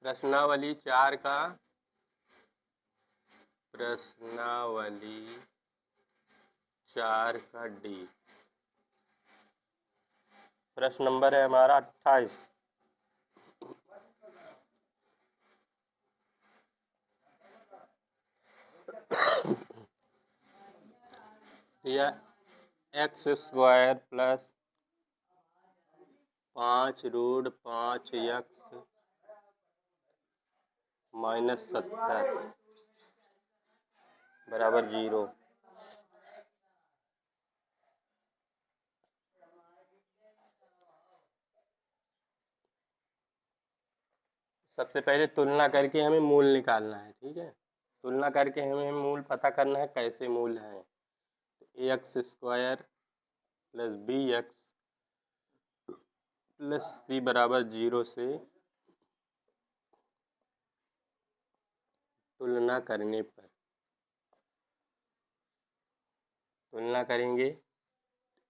प्रश्नावली 4 का डी। प्रश्न नंबर है हमारा 28। यह x² प्लस 5√5x माइनस 70 बराबर 0। सबसे पहले तुलना करके हमें मूल निकालना है, ठीक है। तुलना करके हमें मूल पता करना है, कैसे मूल है। तो ax² plus bx plus c बराबर 0 से तुलना करने पर तुलना करेंगे,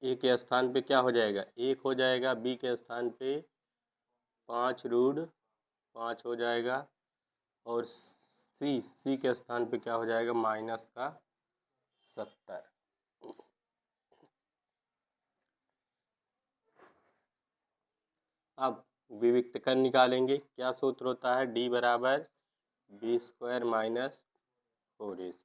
a के स्थान पे क्या हो जाएगा, 1 हो जाएगा। b के स्थान पे 5√5 हो जाएगा और c के स्थान पे क्या हो जाएगा, माइनस का 70। अब विविक्तकरण निकालेंगे। क्या सूत्र होता है, d बराबर b² माइनस 4ac।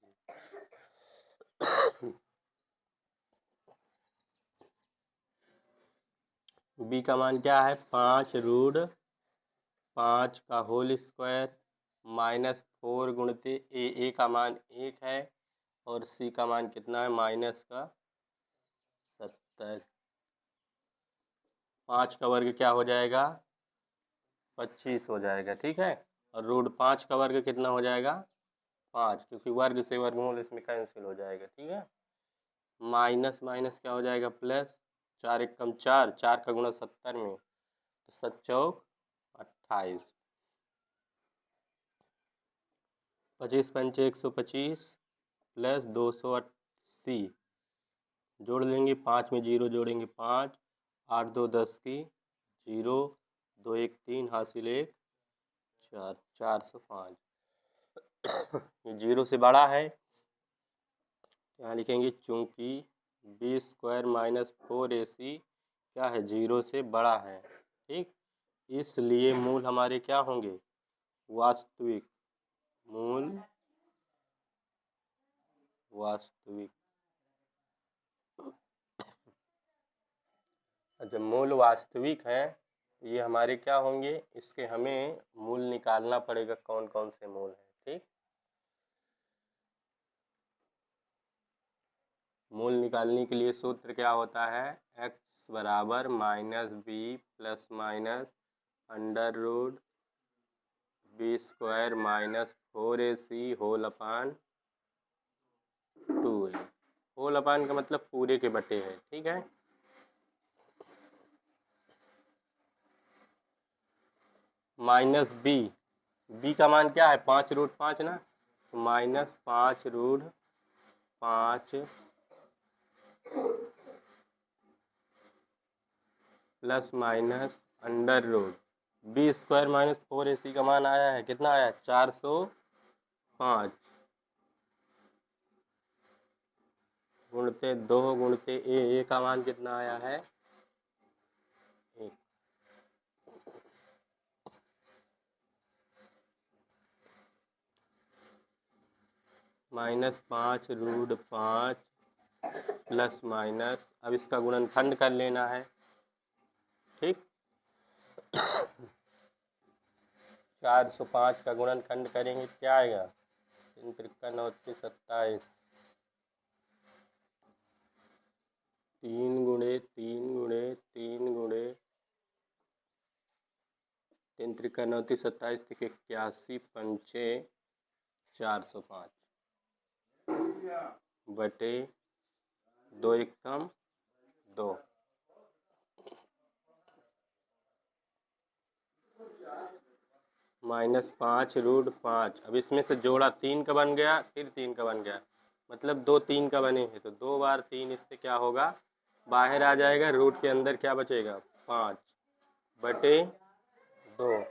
b का मान क्या है, 5√5 का होल स्क्वायर माइनस 4 गुणित a का मान 1 है और c का मान कितना है, माइनस का 70। 5 का वर्ग क्या हो जाएगा, 25 हो जाएगा, ठीक है। और √5 का वर्ग कितना हो जाएगा, 5, क्योंकि वर्ग से वर्गमूल इसमें कैंसिल हो जाएगा, ठीक है। माइनस माइनस क्या हो जाएगा, प्लस। 4 एकम 4, 4 का गुणा 70 में, तो 7 चौक 28, 25 पंचे 125 प्लस 280 जोड़ लेंगे। 5 में 0 जोड़ेंगे 5, 8 2 10 की 0, 2 1 3 हासिल 1 4, 405। ये 0 से बड़ा है, यहाँ लिखेंगे चूंकि b² माइनस 4ac क्या है, 0 से बड़ा है, ठीक। इसलिए मूल हमारे क्या होंगे, वास्तविक मूल। वास्तविक, जब मूल वास्तविक है ये हमारे क्या होंगे, इसके हमें मूल निकालना पड़ेगा, कौन कौन से मूल हैं, ठीक। मूल निकालने के लिए सूत्र क्या होता है, x बराबर minus b plus minus √b² minus 4ac whole upon 2a। Whole upon का मतलब पूरे के बटे है, ठीक है। माइनस b का मान क्या है, 5√5 ना, तो minus 5√5 plus minus b² minus 4ac का मान आया है, कितना आया, 405 गुणते 2 गुणते a का मान कितना आया है, 1। माइनस 5√5 प्लस माइनस, अब इसका गुणनखंड कर लेना है, ठीक। 405 का गुणनखंड करेंगे क्या आएगा, 3 त्रिका 9 27, 3 गुणे 3 गुणे 3 गुणे 3 त्रिका 9 27 तक 81 पंचे 405 बटे 2 एकम 2। माइनस 5√5, अब इसमें से जोड़ा 3 का बन गया, फिर 3 का बन गया, मतलब 2 3 का बने हैं, तो 2 बार 3 इससे क्या होगा, बाहर आ जाएगा। रूट के अंदर क्या बचेगा, 5 बटे 2।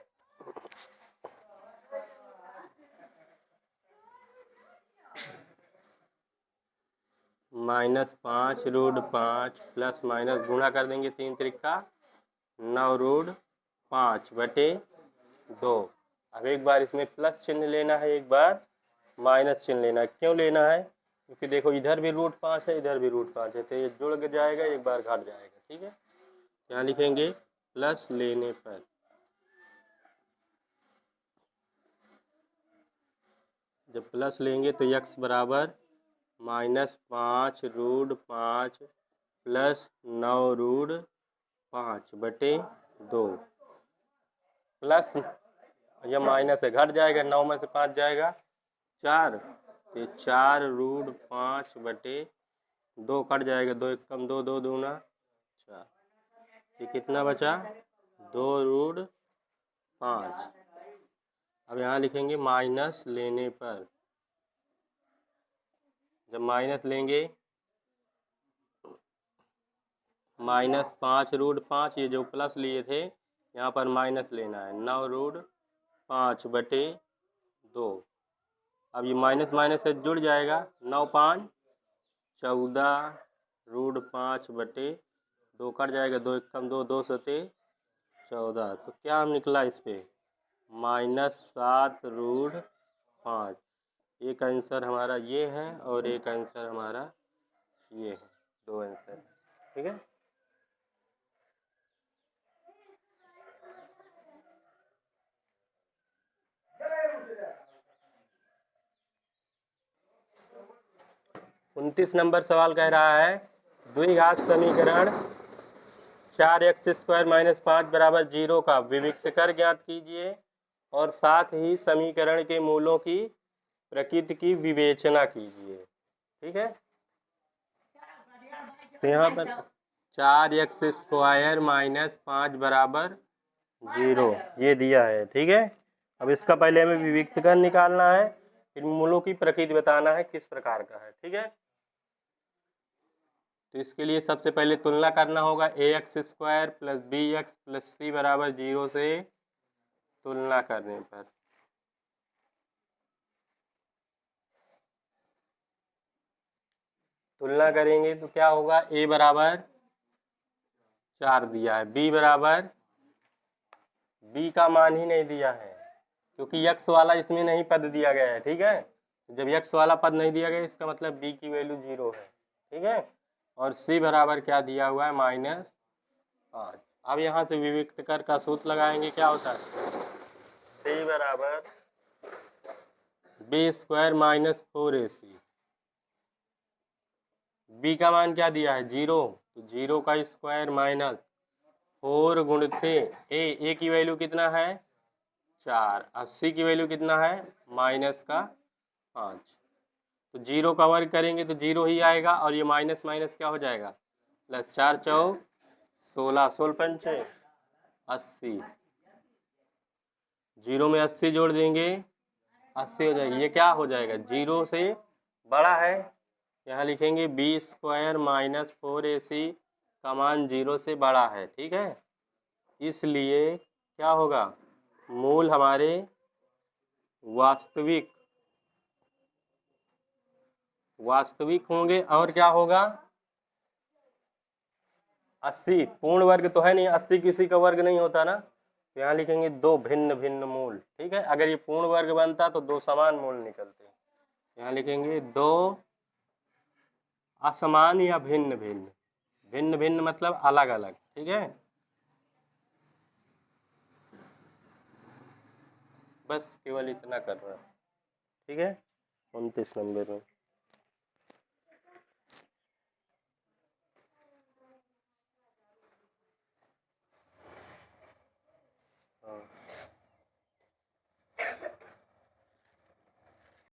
-5√5 प्लस माइनस गुणा कर देंगे 3 त्रिका 9√5/2। अब एक बार इसमें प्लस चिन्ह लेना है, एक बार माइनस चिन्ह लेना है। क्यों लेना है? क्योंकि देखो इधर भी √5 है, इधर भी √5 है, तो ये जुड़ के जाएगा, एक बार घट जाएगा। ठीक है, यहाँ लिखेंगे प्लस लेने पर। जब प्लस लेंगे तो x बराबर -5√5 प्लस 9√5/2 प्लस, यह माइनस है, घट जाएगा, 9 में से 5 जाएगा 4, तो 4√5/2 कट जाएगा, 2 1 कम 2, 2 दूना 4, ये कितना बचा 2√5। अब यहाँ लिखेंगे माइनस लेने पर। जब माइनस लेंगे -5√5, ये जो प्लस लिए थे यहाँ पर माइनस लेना है, 9√5/2। अब ये माइनस माइनस से जुड़ जाएगा, 9 5 14√5/2 कट जाएगा, 2 1 कम 2, 2 सते 14। तो क्या निकला इस पे -7√5। एक आंसर हमारा ये है और एक आंसर हमारा ये है, 2 आंसर। ठीक है, उनतीस नंबर सवाल कह रहा है द्विघात समीकरण 4x² - 5 बराबर 0 का विविक्त कर ज्ञात कीजिए और साथ ही समीकरण के मूलों की प्रकृति की विवेचना कीजिए। ठीक है, तो यहाँ पर 4x² - 5 बराबर 0 ये दिया है। ठीक है, अब इसका पहले हमें विविक्त कर निकालना है, फिर मूलों की प्रकृति बताना है किस प्रकार का है। ठीक है, तो इसके लिए सबसे पहले तुलना करना होगा ax² + bx + c बराबर 0 से तुलना करने पर। तुलना करेंगे तो क्या होगा, a बराबर 4 दिया है, b बराबर, b का मान ही नहीं दिया है क्योंकि x वाला इसमें नहीं पद दिया गया है। ठीक है, जब x वाला पद नहीं दिया गया इसका मतलब b की वैल्यू 0 है। ठीक है, और c बराबर क्या दिया हुआ है -5। अब यहाँ से विविक्त कर का सूत्र लगाएंगे, क्या होता है c बराबर b² - 4ac। b का मान क्या दिया है 0, तो 0 का स्क्वायर माइनस 4 गुणित a की वैल्यू कितना है 4, 80 की वैल्यू कितना है -5। तो 0 का वर्ग करेंगे तो 0 ही आएगा और ये माइनस माइनस क्या हो जाएगा प्लस, 4 चौ 16, 16 पंचे 80, 0 में 80 जोड़ देंगे 80 हो जाएगी। ये क्या हो जाएगा 0 से बड़ा है, यहाँ लिखेंगे b² - 4ac का मान 0 से बड़ा है। ठीक है, इसलिए क्या होगा मूल हमारे वास्तविक होंगे। और क्या होगा 80 पूर्ण वर्ग तो है नहीं, 80 किसी का वर्ग नहीं होता ना, तो यहाँ लिखेंगे 2 भिन्न भिन्न मूल। ठीक है, अगर ये पूर्ण वर्ग बनता तो 2 समान मूल निकलते, यहाँ लिखेंगे 2 असमान या भिन्न भिन्न, भिन्न भिन्न मतलब अलग अलग। ठीक है, बस केवल इतना करना। ठीक है, 29 नंबर में।